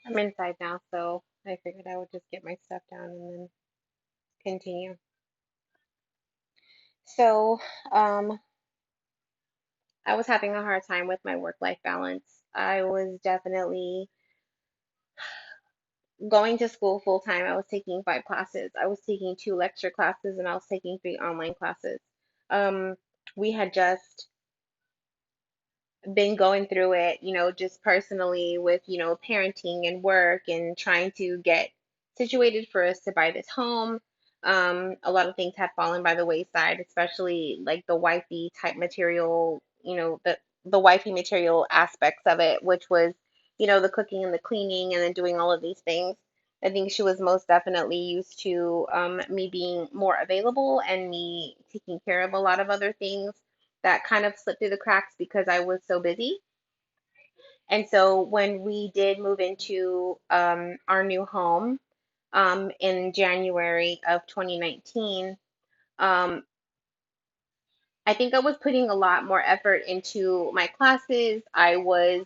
I'm inside now, so I figured I would just get my stuff down and then continue. So, um, I was having a hard time with my work-life balance. I was definitely going to school full time. I was taking 5 classes. I was taking 2 lecture classes, and I was taking 3 online classes. Um, we had just been going through it, just personally with, parenting and work and trying to get situated for us to buy this home. A lot of things had fallen by the wayside, especially like the wifey type material, the wifey material aspects of it, which was, the cooking and the cleaning and then doing all of these things. I think she was most definitely used to me being more available and me taking care of a lot of other things that kind of slipped through the cracks because I was so busy. And so when we did move into our new home in January of 2019, um, I think I was putting a lot more effort into my classes. I was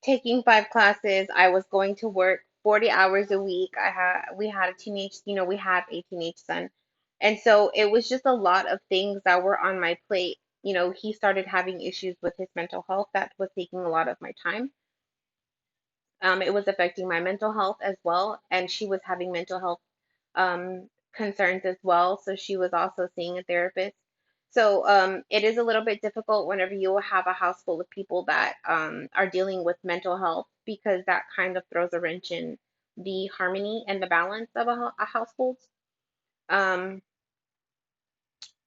taking 5 classes. I was going to work 40 hours a week. We had a teenage, we had a teenage son. And so it was just a lot of things that were on my plate. He started having issues with his mental health that was taking a lot of my time. It was affecting my mental health as well, and she was having mental health concerns as well. So she was also seeing a therapist. So it is a little bit difficult whenever you have a house full of people that are dealing with mental health because that kind of throws a wrench in the harmony and the balance of a household. Um,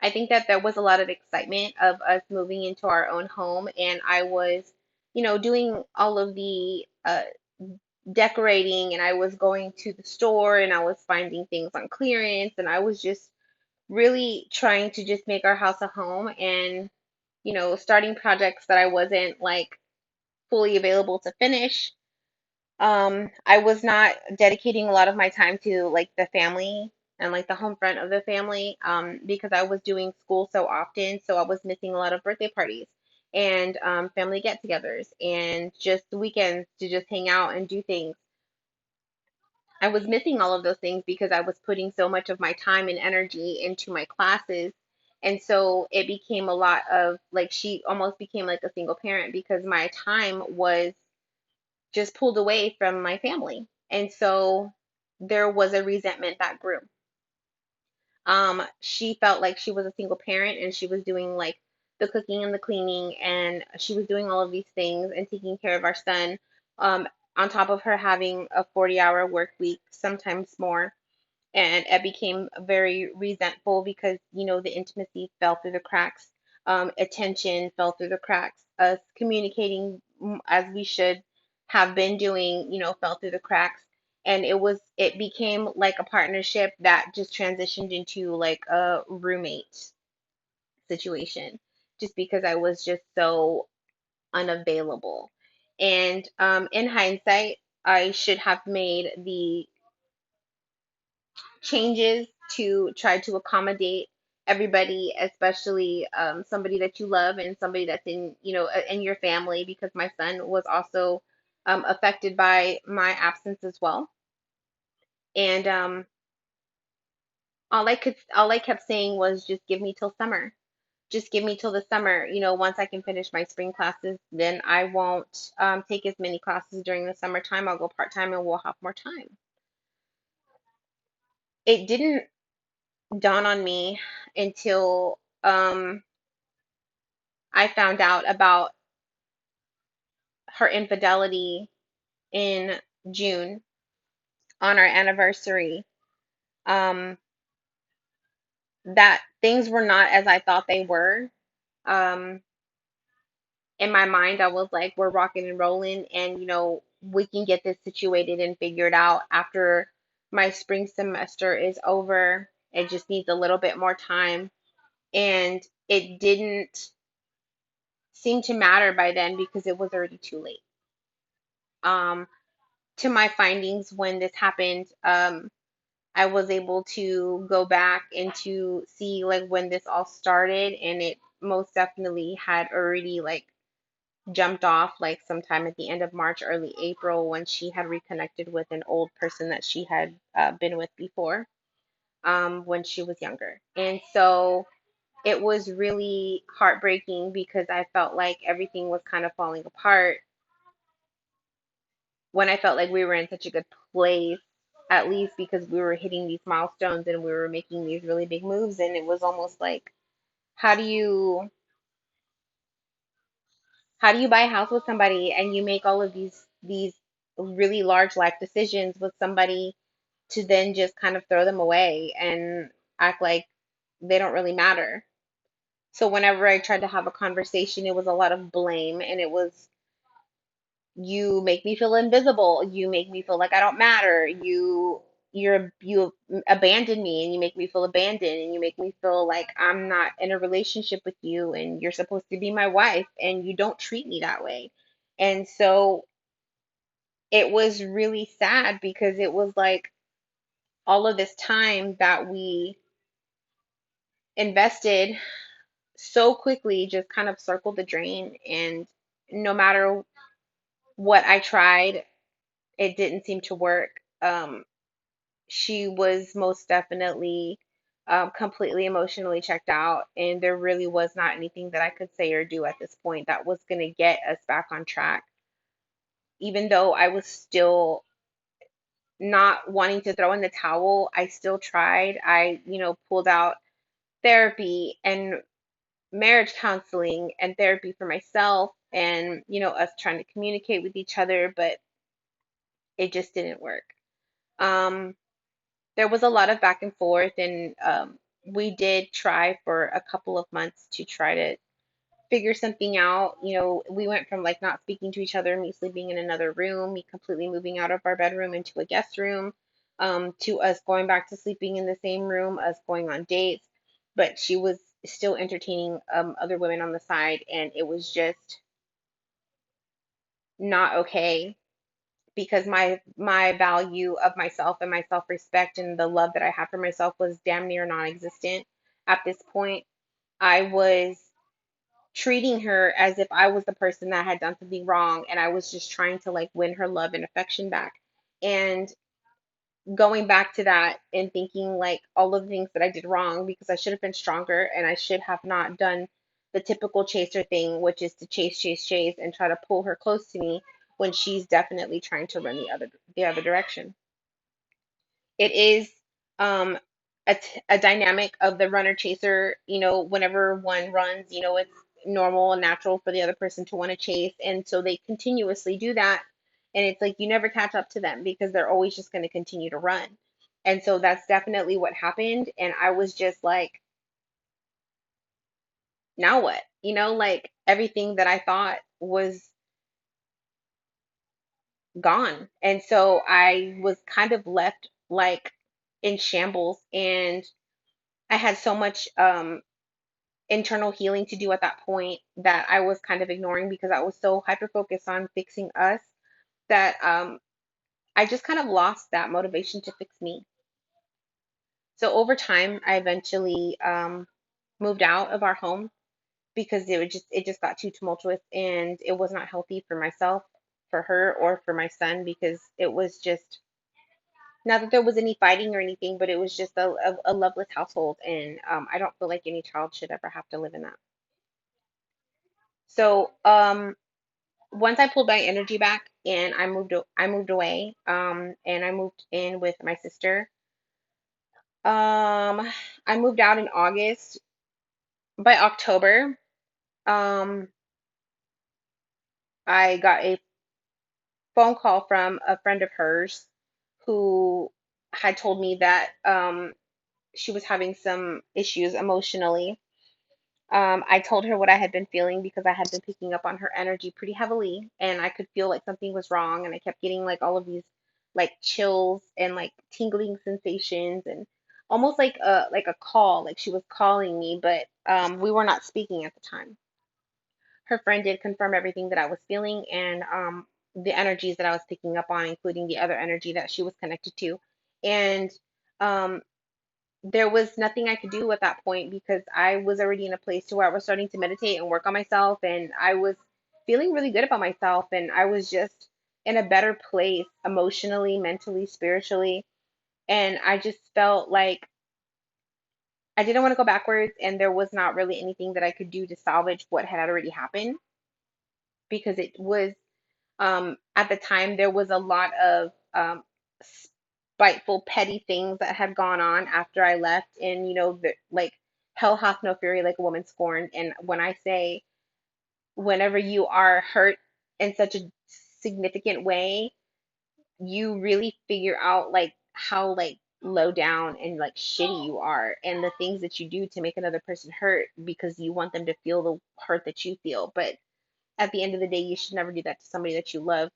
I think that there was a lot of excitement of us moving into our own home, and I was, doing all of the decorating, and I was going to the store and I was finding things on clearance, and I was just really trying to just make our house a home and, starting projects that I wasn't like fully available to finish. I was not dedicating a lot of my time to like the family and like the home front of the family because I was doing school so often. So I was missing a lot of birthday parties and family get-togethers and just weekends to just hang out and do things. I was missing all of those things because I was putting so much of my time and energy into my classes. And so it became a lot of like she almost became like a single parent because my time was just pulled away from my family. And so there was a resentment that grew. She felt like she was a single parent and she was doing like the cooking and the cleaning and she was doing all of these things and taking care of our son. On top of her having a 40-hour work week, sometimes more. And it became very resentful because, the intimacy fell through the cracks. Attention fell through the cracks. Us communicating as we should have been doing, fell through the cracks. And it became like a partnership that just transitioned into like a roommate situation just because I was just so unavailable. And in hindsight, I should have made the changes to try to accommodate everybody, especially somebody that you love and somebody that's in your family, because my son was also affected by my absence as well. And all I kept saying was just give me till summer. Just give me till the summer. Once I can finish my spring classes, then I won't take as many classes during the summertime. I'll go part time and we'll have more time. It didn't dawn on me until I found out about her infidelity in June on our anniversary. Um, that things were not as I thought they were. Um, in my mind, I was like, we're rocking and rolling, and we can get this situated and figured out after my spring semester is over. It just needs a little bit more time. And it didn't seem to matter by then because it was already too late. Um, to my findings when this happened, I was able to go back and to see like when this all started, and it most definitely had already like jumped off like sometime at the end of March, early April, when she had reconnected with an old person that she had been with before, when she was younger. And so it was really heartbreaking because I felt like everything was kind of falling apart when I felt like we were in such a good place, at least because we were hitting these milestones and we were making these really big moves. And it was almost like, how do you how do you buy a house with somebody and you make all of these really large life decisions with somebody to then just kind of throw them away and act like they don't really matter? So whenever I tried to have a conversation, it was a lot of blame, and it was, you make me feel invisible, you make me feel like I don't matter, you abandon me and you make me feel abandoned, and you make me feel like I'm not in a relationship with you and you're supposed to be my wife and you don't treat me that way. And so it was really sad because it was like all of this time that we invested so quickly just kind of circled the drain. And no matter what I tried, it didn't seem to work. She was most definitely completely emotionally checked out, and there really was not anything that I could say or do at this point that was going to get us back on track. Even though I was still not wanting to throw in the towel, I still tried. I, pulled out therapy and marriage counseling and therapy for myself, and, us trying to communicate with each other, but it just didn't work. Um, there was a lot of back and forth, and we did try for a couple of months to try to figure something out. We went from like not speaking to each other, me sleeping in another room, me completely moving out of our bedroom into a guest room, to us going back to sleeping in the same room, us going on dates. But she was still entertaining other women on the side, and it was just not okay, because my value of myself and my self-respect and the love that I had for myself was damn near non-existent at this point. I was treating her as if I was the person that had done something wrong, and I was just trying to like win her love and affection back. And going back to that and thinking like all of the things that I did wrong, because I should have been stronger and I should have not done the typical chaser thing, which is to chase, chase, chase and try to pull her close to me when she's definitely trying to run the other direction. It is um a dynamic of the runner chaser. Whenever one runs, it's normal and natural for the other person to want to chase, and so they continuously do that. And it's like you never catch up to them because they're always just going to continue to run. And so that's definitely what happened, and I was just like, now what? Like everything that I thought was gone. And so I was kind of left like in shambles, and I had so much internal healing to do at that point that I was kind of ignoring because I was so hyper focused on fixing us that I just kind of lost that motivation to fix me. So over time, I eventually moved out of our home because it just got too tumultuous, and it was not healthy for myself, for her, or for my son, because it was just, not that there was any fighting or anything, but it was just a loveless household, and I don't feel like any child should ever have to live in that. So once I pulled my energy back and I moved away, and I moved in with my sister. Um, I moved out in August. By October, um, I got a phone call from a friend of hers who had told me that she was having some issues emotionally. I told her what I had been feeling because I had been picking up on her energy pretty heavily, and I could feel like something was wrong, and I kept getting like all of these like chills and like tingling sensations, and almost like a call, like she was calling me, but we were not speaking at the time. Her friend did confirm everything that I was feeling, and the energies that I was picking up on, including the other energy that she was connected to. And um, there was nothing I could do at that point because I was already in a place to where I was starting to meditate and work on myself, and I was feeling really good about myself, and I was just in a better place emotionally, mentally, spiritually, and I just felt like I didn't want to go backwards, and there was not really anything that I could do to salvage what had already happened because it was at the time there was a lot of spiteful, petty things that had gone on after I left, and like hell hath no fury like a woman scorned. And when I say, whenever you are hurt in such a significant way, you really figure out like how like low down and like shitty you are, and the things that you do to make another person hurt because you want them to feel the hurt that you feel. But at the end of the day, you should never do that to somebody that you love,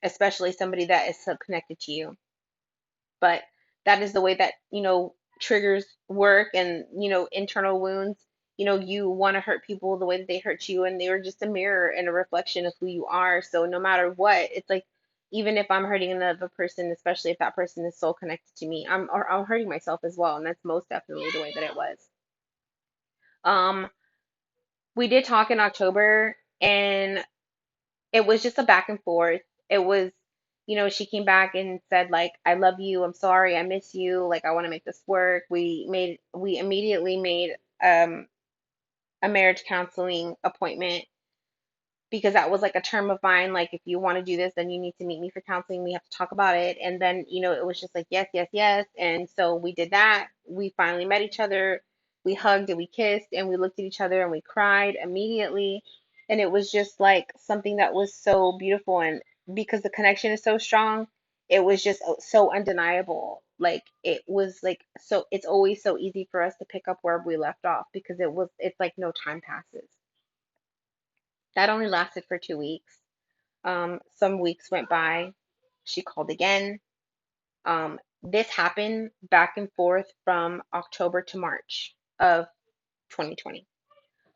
especially somebody that is so connected to you. But that is the way that, triggers work, and, internal wounds. You want to hurt people the way that they hurt you, and they're just a mirror and a reflection of who you are. So no matter what, it's like, even if I'm hurting another person, especially if that person is so connected to me, I'm hurting myself as well, and that's most definitely the way that it was. Um, we did talk in October, and it was just a back and forth. It was, she came back and said like, I love you, I'm sorry, I miss you, like I want to make this work. We immediately made um a marriage counseling appointment because that was like a term of mine. Like, if you want to do this, then you need to meet me for counseling. We have to talk about it. And then, it was just like, yes, yes, yes. And so we did that. We finally met each other. We hugged and we kissed and we looked at each other and we cried immediately. And it was just like something that was so beautiful. And because the connection is so strong, it was just so undeniable. Like, it was like, so it's always so easy for us to pick up where we left off because it's like no time passes. That only lasted for 2 weeks. Some weeks went by. She called again. This happened back and forth from October to March of 2020.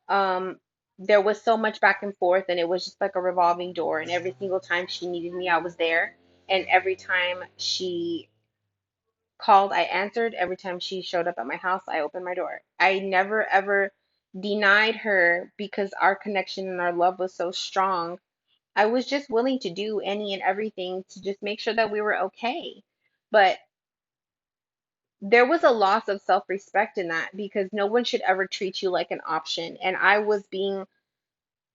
Um, there was so much back and forth, and it was just like a revolving door. And every single time she needed me, I was there. And every time she called, I answered. Every time she showed up at my house, I opened my door. I never ever denied her because our connection and our love was so strong. I was just willing to do any and everything to just make sure that we were okay. But there was a loss of self-respect in that because no one should ever treat you like an option. And I was being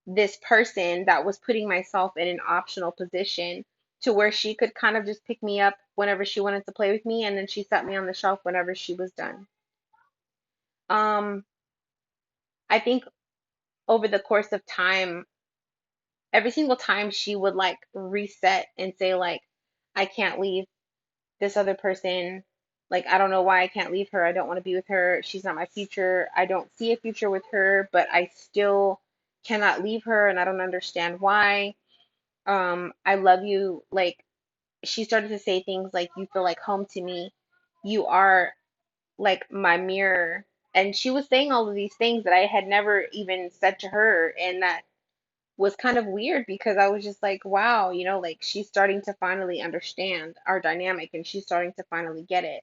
this person that was putting myself in an optional position to where she could kind of just pick me up whenever she wanted to play with me, and then she set me on the shelf whenever she was done. Um, I think over the course of time, every single time she would like reset and say like, I can't leave this other person. Like, I don't know why I can't leave her. I don't want to be with her. She's not my future. I don't see a future with her, but I still cannot leave her, and I don't understand why. I love you. Like, she started to say things like, you feel like home to me. You are like my mirror. And she was saying all of these things that I had never even said to her, and that was kind of weird because I was just like, wow, like she's starting to finally understand our dynamic and she's starting to finally get it.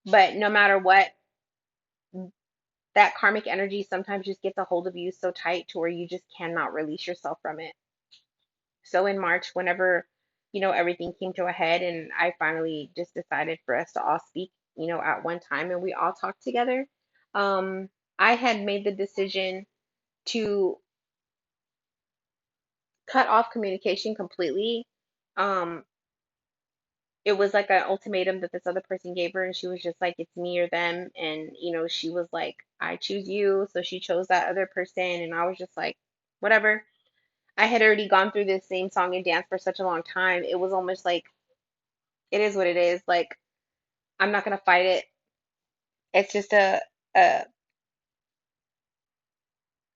But no matter what, that karmic energy sometimes just gets a hold of you so tight to where you just cannot release yourself from it. So in March, whenever, everything came to a head and I finally just decided for us to all speak, at one time and we all talked together, um, I had made the decision to cut off communication completely. Um, it was like an ultimatum that this other person gave her, and she was just like, it's me or them. And she was like, I choose you, so she chose that other person. And I was just like, whatever. I had already gone through this same song and dance for such a long time. It was almost like, it is what it is. Like, I'm not gonna fight it. It's just a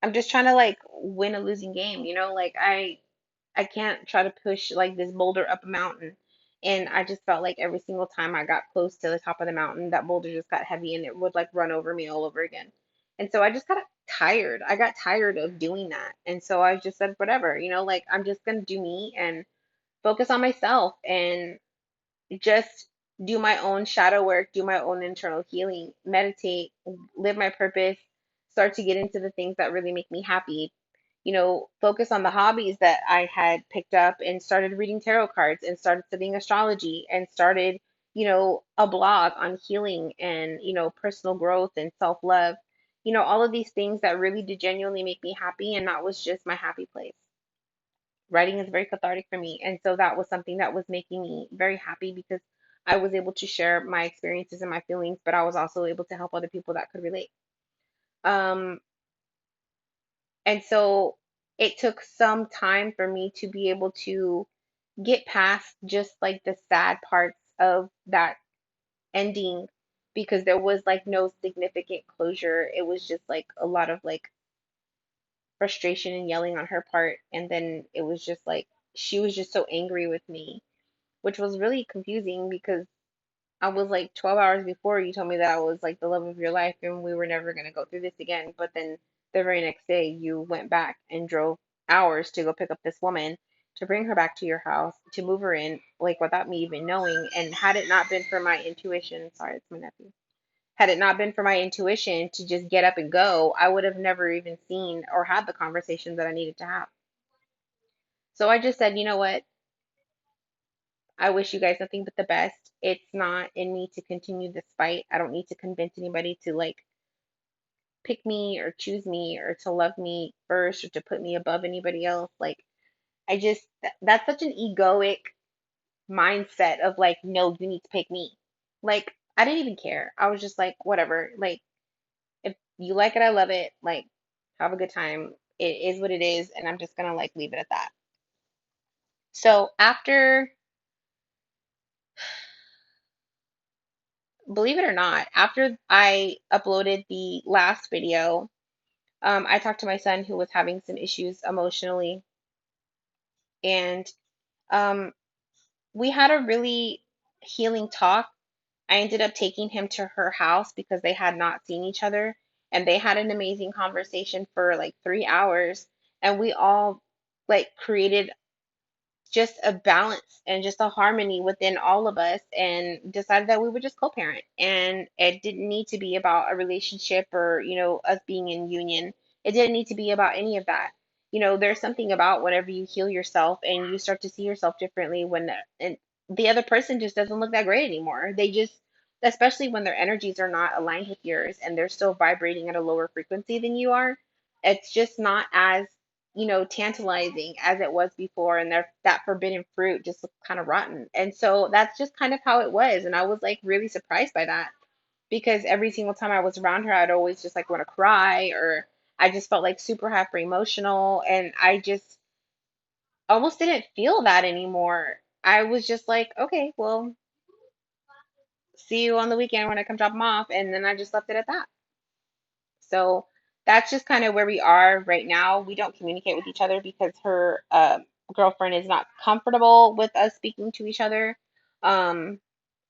I'm just trying to like win a losing game, like I can't try to push like this boulder up a mountain. And I just felt like every single time I got close to the top of the mountain, that boulder just got heavy and it would like run over me all over again. And so I just got tired. I got tired of doing that. And so I just said, whatever, like I'm just gonna do me and focus on myself and just do my own shadow work, do my own internal healing, meditate, live my purpose, start to get into the things that really make me happy. focus on the hobbies that I had picked up and started reading tarot cards and started studying astrology and started, a blog on healing and, personal growth and self-love. All of these things that really did genuinely make me happy, and that was just my happy place. Writing is very cathartic for me. And so that was something that was making me very happy because I was able to share my experiences and my feelings, but I was also able to help other people that could relate. Um, and so it took some time for me to be able to get past just like the sad parts of that ending because there was like no significant closure. It was just like a lot of like frustration and yelling on her part. And then it was just like she was just so angry with me, which was really confusing because I was like 12 hours before you told me that I was like the love of your life and we were never going to go through this again. But then the very next day, you went back and drove hours to go pick up this woman to bring her back to your house, to move her in, like without me even knowing. And had it not been for my intuition, sorry, it's my nephew. Had it not been for my intuition to just get up and go, I would have never even seen or had the conversation that I needed to have. So I just said, you know what? I wish you guys nothing but the best. It's not in me to continue this fight. I don't need to convince anybody to like pick me or choose me or to love me first or to put me above anybody else. Like, that's such an egoic mindset of like, no, you need to pick me. Like, I didn't even care. I was just like, whatever. Like, if you like it, I love it. Like, have a good time. It is what it is. And I'm just gonna like leave it at that. So after, believe it or not, after I uploaded the last video, I talked to my son who was having some issues emotionally, and um, we had a really healing talk. I ended up taking him to her house because they had not seen each other, and they had an amazing conversation for like 3 hours, and we all like created just a balance and just a harmony within all of us and decided that we would just co-parent and it didn't need to be about a relationship or us being in union. It didn't need to be about any of that. There's something about whenever you heal yourself and you start to see yourself differently when and the other person just doesn't look that great anymore. They just, especially when their energies are not aligned with yours and they're still vibrating at a lower frequency than you are, it's just not as tantalizing as it was before, and that forbidden fruit just looked kind of rotten. And so that's just kind of how it was. And I was like really surprised by that because every single time I was around her, I'd always just like want to cry or I just felt like super hyper emotional. And I just almost didn't feel that anymore. I was just like, okay, well, see you on the weekend when I come drop them off. And then I just left it at that. So that's just kind of where we are right now. We don't communicate with each other because her girlfriend is not comfortable with us speaking to each other, um,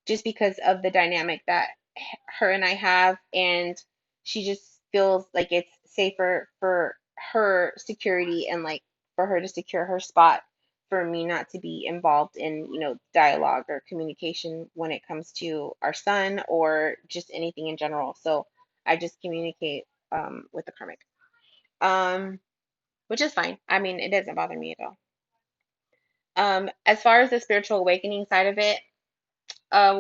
just because of the dynamic that her and I have. And she just feels like it's safer for her security and like for her to secure her spot for me not to be involved in, dialogue or communication when it comes to our son or just anything in general. So I just communicate with the karmic, um, which is fine. I mean, it doesn't bother me at all. As far as the spiritual awakening side of it,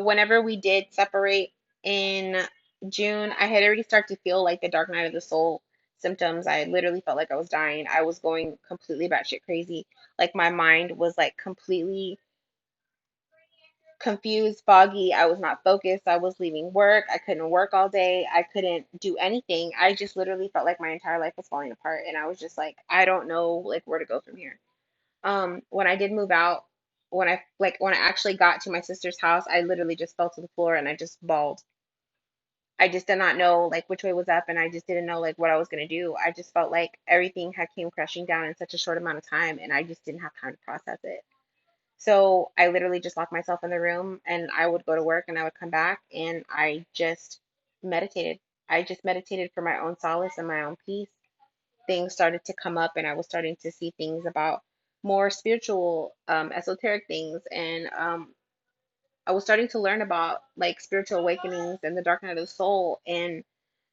whenever we did separate in June, I had already started to feel like the dark night of the soul symptoms. I literally felt like I was dying. I was going completely batshit crazy. Like my mind was like completely confused, foggy. I was not focused. I was leaving work. I couldn't work all day. I couldn't do anything. I just literally felt like my entire life was falling apart. And I was just like, I don't know like where to go from here. When I did move out, when I actually got to my sister's house, I literally just fell to the floor and I just bawled. I just did not know like which way was up and I just didn't know like what I was gonna do. I just felt like everything had came crashing down in such a short amount of time and I just didn't have time to process it. So I literally just locked myself in the room and I would go to work and I would come back and I just meditated. I just meditated for my own solace and my own peace. Things started to come up and I was starting to see things about more spiritual, esoteric things. And I was starting to learn about like spiritual awakenings and the dark night of the soul. And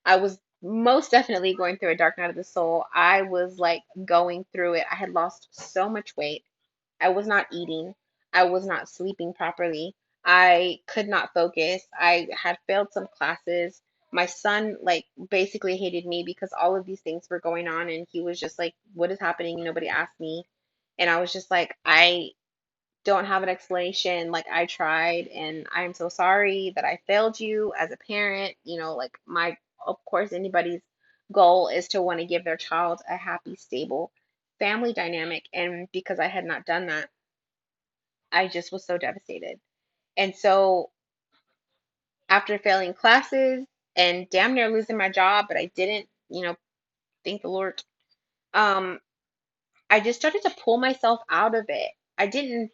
I was most definitely going through a dark night of the soul. I was like going through it. I had lost so much weight. I was not eating. I was not sleeping properly. I could not focus. I had failed some classes. My son, like, basically hated me because all of these things were going on, and he was just like, "What is happening? Nobody asked me." And I was just like, I don't have an explanation. Like, I tried, and I'm so sorry that I failed you as a parent. Like, of course, anybody's goal is to want to give their child a happy, stable family dynamic. And because I had not done that, I just was so devastated. And so, after failing classes and damn near losing my job, but I didn't, thank the Lord, um, I just started to pull myself out of it. I didn't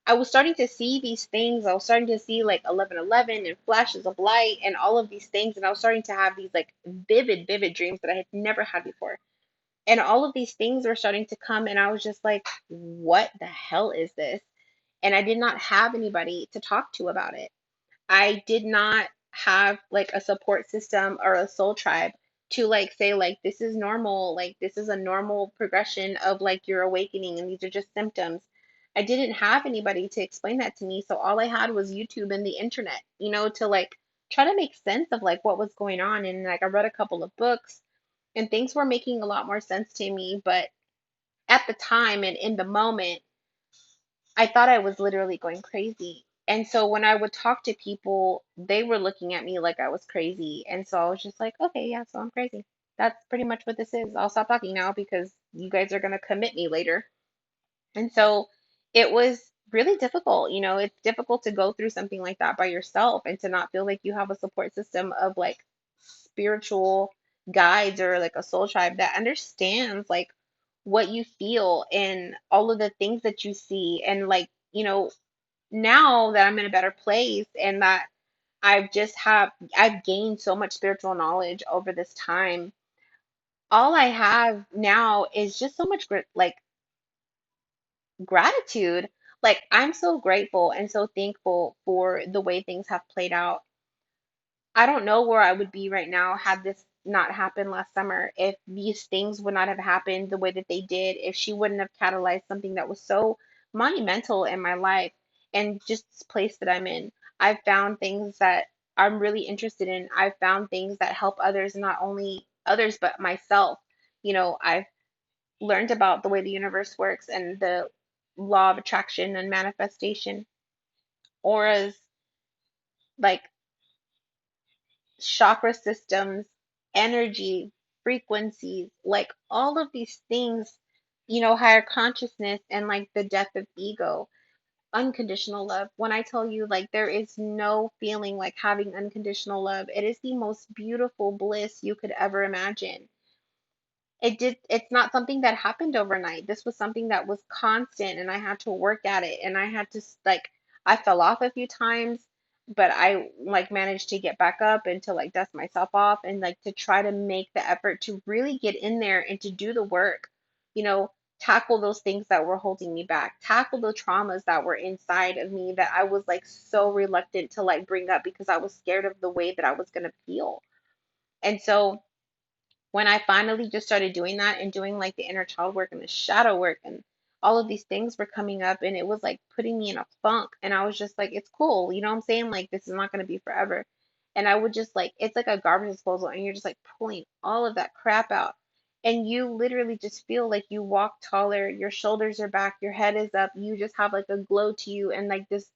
I was starting to see these things. I was starting to see like 11:11 and flashes of light and all of these things. And I was starting to have these like vivid, vivid dreams that I had never had before. And all of these things were starting to come. And I was just like, what the hell is this? And I did not have anybody to talk to about it. I did not have like a support system or a soul tribe to like say like this is normal, like this is a normal progression of like your awakening and these are just symptoms. I didn't have anybody to explain that to me, so all I had was YouTube and the internet, to like try to make sense of like what was going on. And like I read a couple of books and things were making a lot more sense to me, but at the time and in the moment I thought I was literally going crazy. And so when I would talk to people, they were looking at me like I was crazy. And so I was just like, okay, yeah, so I'm crazy. That's pretty much what this is. I'll stop talking now because you guys are going to commit me later. And so it was really difficult. It's difficult to go through something like that by yourself and to not feel like you have a support system of like spiritual guides or like a soul tribe that understands like what you feel and all of the things that you see. And like, now that I'm in a better place and that I've gained so much spiritual knowledge over this time. All I have now is just so much like gratitude. Like, I'm so grateful and so thankful for the way things have played out. I don't know where I would be right now had this not happened last summer, if these things would not have happened the way that they did, if she wouldn't have catalyzed something that was so monumental in my life and just this place that I'm in. I've found things that I'm really interested in. I've found things that help others, not only others, but myself. I've learned about the way the universe works and the law of attraction and manifestation, auras, like chakra systems, energy, frequencies, like all of these things, higher consciousness and like the death of ego, unconditional love. When I tell you, like, there is no feeling like having unconditional love, it is the most beautiful bliss you could ever imagine. It's not something that happened overnight. This was something that was constant and I had to work at it and I had to like I fell off a few times, but I like managed to get back up and to like dust myself off and like to try to make the effort to really get in there and to do the work. You know, tackle those things that were holding me back, tackle the traumas that were inside of me that I was like so reluctant to like bring up because I was scared of the way that I was going to feel. And so when I finally just started doing that and doing like the inner child work and the shadow work and all of these things were coming up and it was like putting me in a funk and I was just like, it's cool, you know what I'm saying? Like this is not gonna be forever. And I would just like it's like a garbage disposal and you're just like pulling all of that crap out. And you literally just feel like you walk taller, your shoulders are back, your head is up, you just have like a glow to you and like this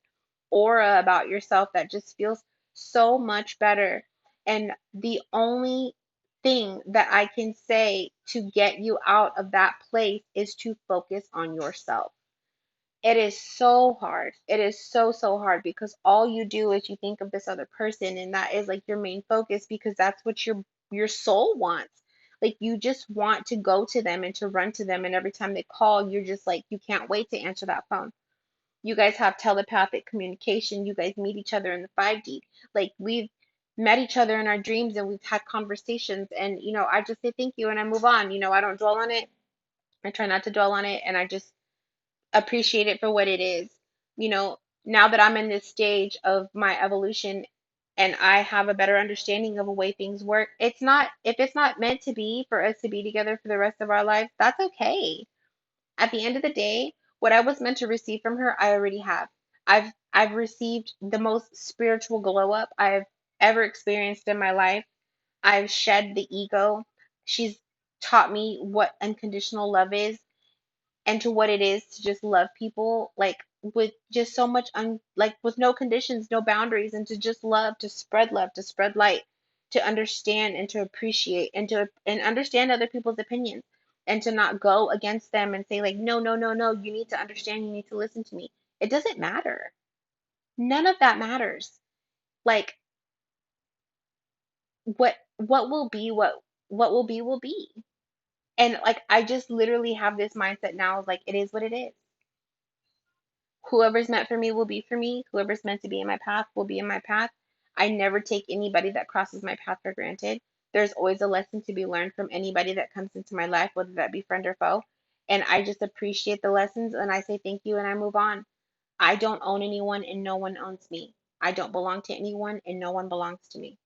aura about yourself that just feels so much better. And the only thing that I can say to get you out of that place is to focus on yourself. It is so hard. It is so, so hard because all you do is you think of this other person and that is like your main focus because that's what your soul wants. Like you just want to go to them and to run to them and every time they call, you're just like you can't wait to answer that phone. You guys have telepathic communication. You guys meet each other in the 5D. Like we've met each other in our dreams and we've had conversations. And, I just say thank you and I move on. I don't dwell on it. I try not to dwell on it and I just appreciate it for what it is. Now that I'm in this stage of my evolution and I have a better understanding of the way things work. It's not, if it's not meant to be for us to be together for the rest of our lives, that's okay. At the end of the day, what I was meant to receive from her, I already have. I've received the most spiritual glow up I've ever experienced in my life. I've shed the ego. She's taught me what unconditional love is and to what it is to just love people like with just so much like with no conditions, no boundaries, and to just love, to spread light, to understand and to appreciate and to and understand other people's opinions and to not go against them and say like no, no, no, no, you need to understand, you need to listen to me. It doesn't matter. None of that matters. Like what will be what will be. And like I just literally have this mindset now of like it is what it is. Whoever's meant for me will be for me. Whoever's meant to be in my path will be in my path. I never take anybody that crosses my path for granted. There's always a lesson to be learned from anybody that comes into my life, whether that be friend or foe. And I just appreciate the lessons and I say thank you and I move on. I don't own anyone and no one owns me. I don't belong to anyone and no one belongs to me.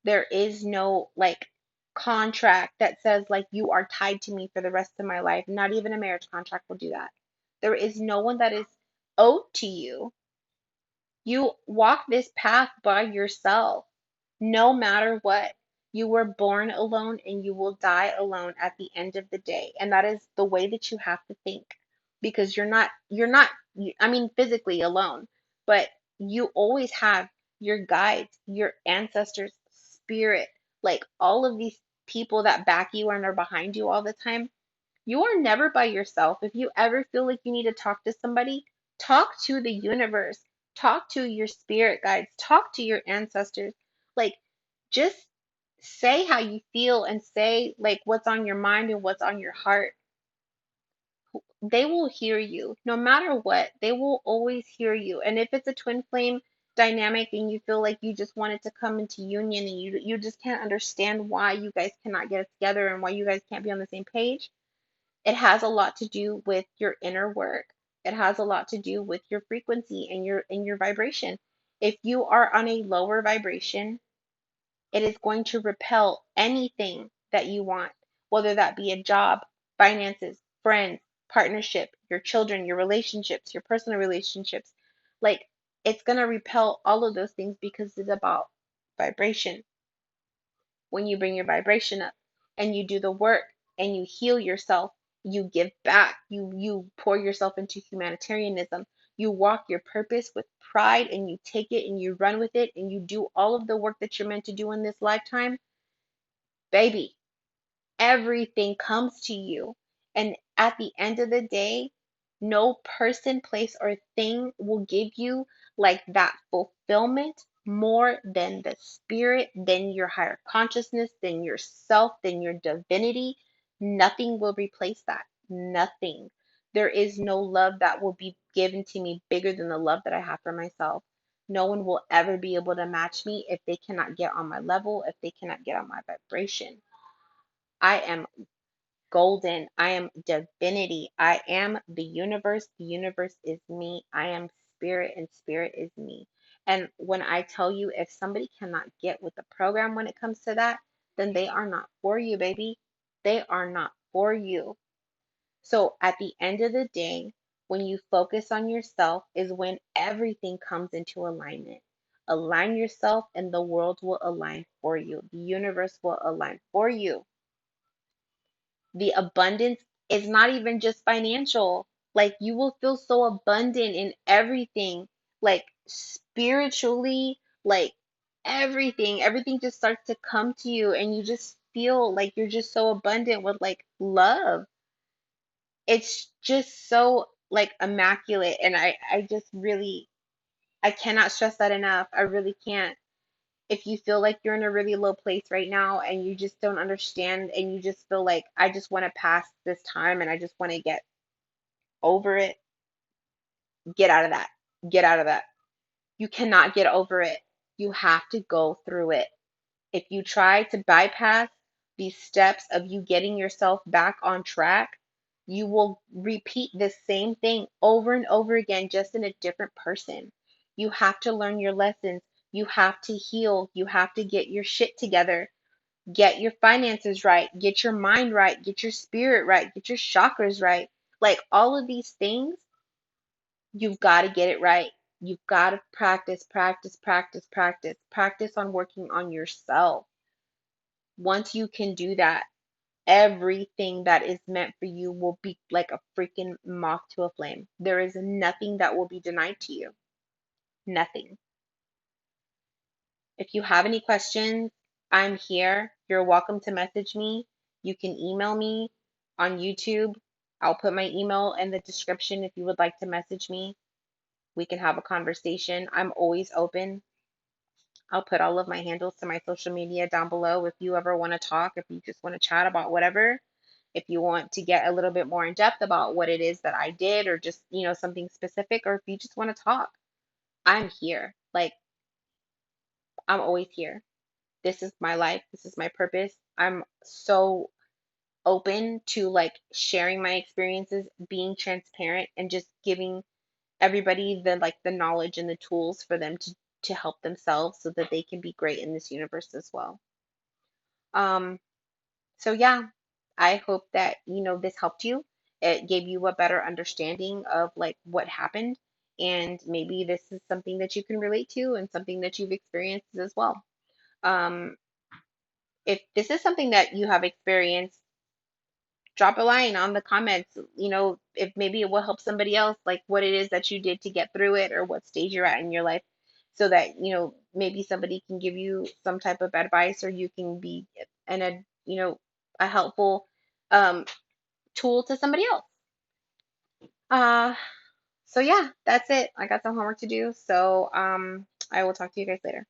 There is no like contract that says like you are tied to me for the rest of my life. Not even a marriage contract will do that. There is no one that is owed to you. You walk this path by yourself, no matter what. You were born alone and you will die alone at the end of the day. And that is the way that you have to think because you're not, I mean, physically alone, but you always have your guides, your ancestors, spirit, like all of these people that back you and are behind you all the time. You are never by yourself. If you ever feel like you need to talk to somebody, talk to the universe, talk to your spirit guides, talk to your ancestors. Like, just say how you feel and say, like, what's on your mind and what's on your heart. They will hear you no matter what. They will always hear you. And if it's a twin flame dynamic and you feel like you just wanted to come into union and you just can't understand why you guys cannot get it together and why you guys can't be on the same page, it has a lot to do with your inner work. It has a lot to do with your frequency and your vibration. If you are on a lower vibration, it is going to repel anything that you want, whether that be a job, finances, friends, partnership, your children, your relationships, your personal relationships. Like it's going to repel all of those things because it's about vibration. When you bring your vibration up and you do the work and you heal yourself, you give back, you pour yourself into humanitarianism, you walk your purpose with pride and you take it and you run with it and you do all of the work that you're meant to do in this lifetime, baby, everything comes to you. And at the end of the day, no person, place, or thing will give you like that fulfillment more than the spirit, than your higher consciousness, than yourself, than your divinity. Nothing will replace that. Nothing. There is no love that will be given to me bigger than the love that I have for myself. No one will ever be able to match me if they cannot get on my level, if they cannot get on my vibration. I am golden. I am divinity. I am the universe. The universe is me. I am spirit, and spirit is me. And when I tell you, if somebody cannot get with the program when it comes to that, then they are not for you, baby. They are not for you. So at the end of the day, when you focus on yourself, is when everything comes into alignment. Align yourself, and the world will align for you. The universe will align for you. The abundance is not even just financial. Like you will feel so abundant in everything, like spiritually, like everything just starts to come to you and you just feel like you're just so abundant with like love. It's just so like immaculate and I just really I cannot stress that enough. I really can't. If you feel like you're in a really low place right now and you just don't understand and you just feel like I just want to pass this time and I just want to get over it, get out of that. Get out of that. You cannot get over it. You have to go through it. If you try to bypass these steps of you getting yourself back on track, you will repeat the same thing over and over again, just in a different person. You have to learn your lessons. You have to heal. You have to get your shit together. Get your finances right. Get your mind right. Get your spirit right. Get your chakras right. Like all of these things, you've got to get it right. You've got to practice, practice, practice, practice, practice on working on yourself. Once you can do that, everything that is meant for you will be like a freaking moth to a flame. There is nothing that will be denied to you. Nothing. If you have any questions, I'm here. You're welcome to message me. You can email me on YouTube. I'll put my email in the description if you would like to message me. We can have a conversation. I'm always open. I'll put all of my handles to my social media down below if you ever want to talk, if you just want to chat about whatever, if you want to get a little bit more in depth about what it is that I did or just, something specific, or if you just want to talk, I'm here. Like, I'm always here. This is my life. This is my purpose. I'm so open to like sharing my experiences, being transparent, and just giving everybody the knowledge and the tools for them to help themselves so that they can be great in this universe as well. Um, so yeah, I hope that this helped you. It gave you a better understanding of like what happened, and maybe this is something that you can relate to and something that you've experienced as well. Um, if this is something that you have experienced, drop a line on the comments. If maybe it will help somebody else, like what it is that you did to get through it or what stage you're at in your life, so that maybe somebody can give you some type of advice, or you can be a helpful um tool to somebody else. uh so yeah, that's it. I got some homework to do, so I will talk to you guys later.